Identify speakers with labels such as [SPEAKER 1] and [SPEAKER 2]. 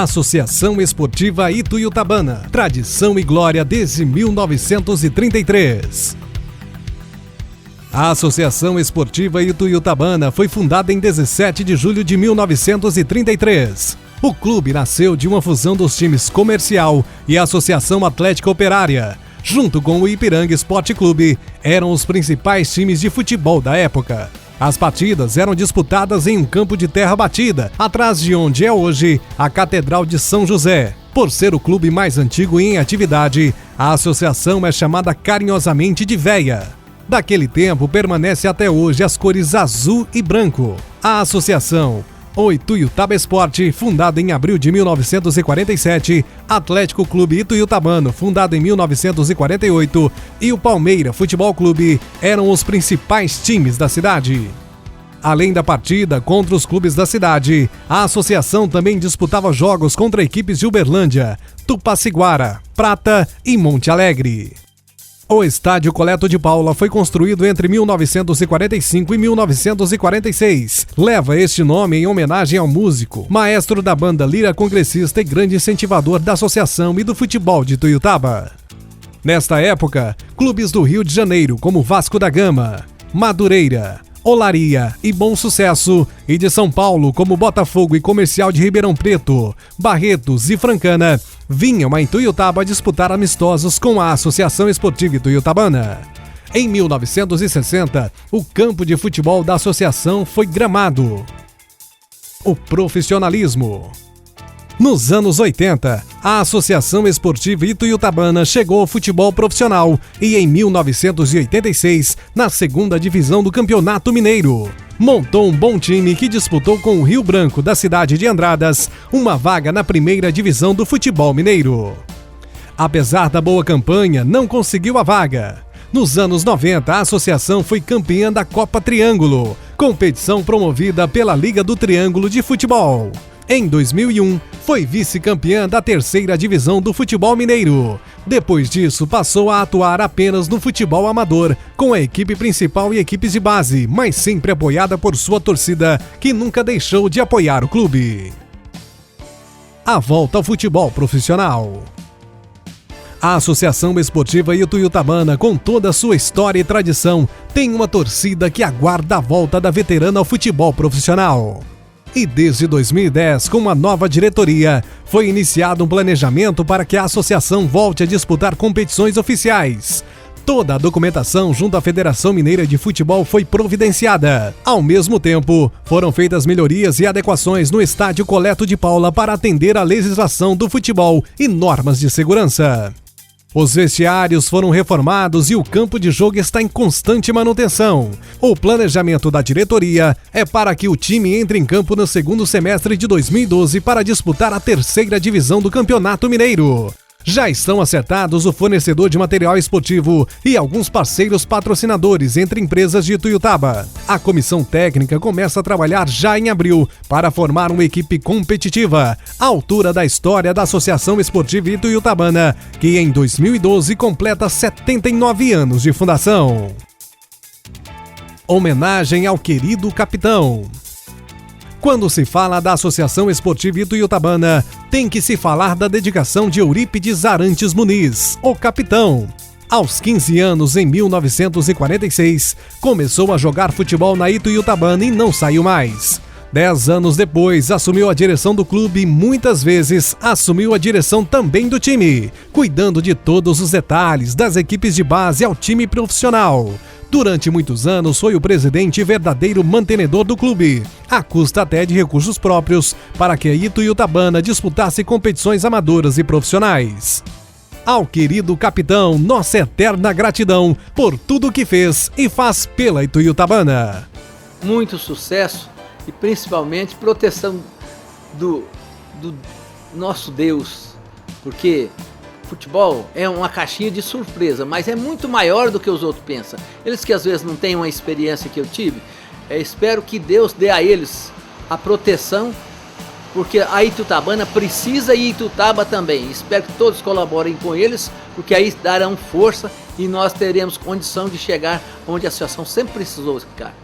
[SPEAKER 1] Associação Esportiva Ituiutabana. Tradição e glória desde 1933. A Associação Esportiva Ituiutabana foi fundada em 17 de julho de 1933. O clube nasceu de uma fusão dos times Comercial e Associação Atlética Operária. Junto com o Ipiranga Esporte Clube, eram os principais times de futebol da época. As partidas eram disputadas em um campo de terra batida, atrás de onde é hoje a Catedral de São José. Por ser o clube mais antigo em atividade, a associação é chamada carinhosamente de Véia. Daquele tempo permanece até hoje as cores azul e branco. A associação, o Ituiutaba Esporte, fundado em abril de 1947, Atlético Clube Ituiutabano, fundado em 1948, e o Palmeira Futebol Clube eram os principais times da cidade. Além da partida contra os clubes da cidade, a associação também disputava jogos contra equipes de Uberlândia, Tupaciguara, Prata e Monte Alegre. O Estádio Coleto de Paula foi construído entre 1945 e 1946. Leva este nome em homenagem ao músico, maestro da banda lira congressista e grande incentivador da associação e do futebol de Ituiutaba. Nesta época, clubes do Rio de Janeiro como Vasco da Gama, Madureira, Olaria e Bom Sucesso, e de São Paulo como Botafogo e Comercial de Ribeirão Preto, Barretos e Francana, vinham a Ituiutaba disputar amistosos com a Associação Esportiva Ituiutabana. Em 1960, o campo de futebol da associação foi gramado. O profissionalismo. Nos anos 80, a Associação Esportiva Ituiutabana chegou ao futebol profissional e em 1986, na segunda divisão do Campeonato Mineiro. Montou um bom time que disputou com o Rio Branco da cidade de Andradas uma vaga na primeira divisão do futebol mineiro. Apesar da boa campanha, não conseguiu a vaga. Nos anos 90, a associação foi campeã da Copa Triângulo, competição promovida pela Liga do Triângulo de Futebol. Em 2001, foi vice-campeã da terceira divisão do futebol mineiro. Depois disso, passou a atuar apenas no futebol amador, com a equipe principal e equipes de base, mas sempre apoiada por sua torcida, que nunca deixou de apoiar o clube. A volta ao futebol profissional. A Associação Esportiva Ituiutabana, com toda a sua história e tradição, tem uma torcida que aguarda a volta da veterana ao futebol profissional. E desde 2010, com uma nova diretoria, foi iniciado um planejamento para que a associação volte a disputar competições oficiais. Toda a documentação junto à Federação Mineira de Futebol foi providenciada. Ao mesmo tempo, foram feitas melhorias e adequações no Estádio Coleto de Paula para atender à legislação do futebol e normas de segurança. Os vestiários foram reformados e o campo de jogo está em constante manutenção. O planejamento da diretoria é para que o time entre em campo no segundo semestre de 2012 para disputar a terceira divisão do Campeonato Mineiro. Já estão acertados o fornecedor de material esportivo e alguns parceiros patrocinadores entre empresas de Ituiutaba. A comissão técnica começa a trabalhar já em abril para formar uma equipe competitiva, à altura da história da Associação Esportiva Ituiutabana, que em 2012 completa 79 anos de fundação. Homenagem ao querido capitão. Quando se fala da Associação Esportiva Ituiutabana, tem que se falar da dedicação de Eurípides Arantes Muniz, o capitão. Aos 15 anos, em 1946, começou a jogar futebol na Ituiutabana e não saiu mais. 10 anos depois, assumiu a direção do clube e muitas vezes assumiu a direção também do time, cuidando de todos os detalhes, das equipes de base ao time profissional. Durante muitos anos foi o presidente e verdadeiro mantenedor do clube, à custa até de recursos próprios, para que a Ituiutabana disputasse competições amadoras e profissionais. Ao querido capitão, nossa eterna gratidão por tudo que fez e faz pela Ituiutabana.
[SPEAKER 2] Muito sucesso e principalmente proteção do nosso Deus, porque futebol é uma caixinha de surpresa, mas é muito maior do que os outros pensam. Eles que às vezes não têm uma experiência que eu tive, espero que Deus dê a eles a proteção, porque a Ituiutabana precisa e Ituiutaba também. Espero que todos colaborem com eles, porque aí darão força e nós teremos condição de chegar onde a associação sempre precisou ficar.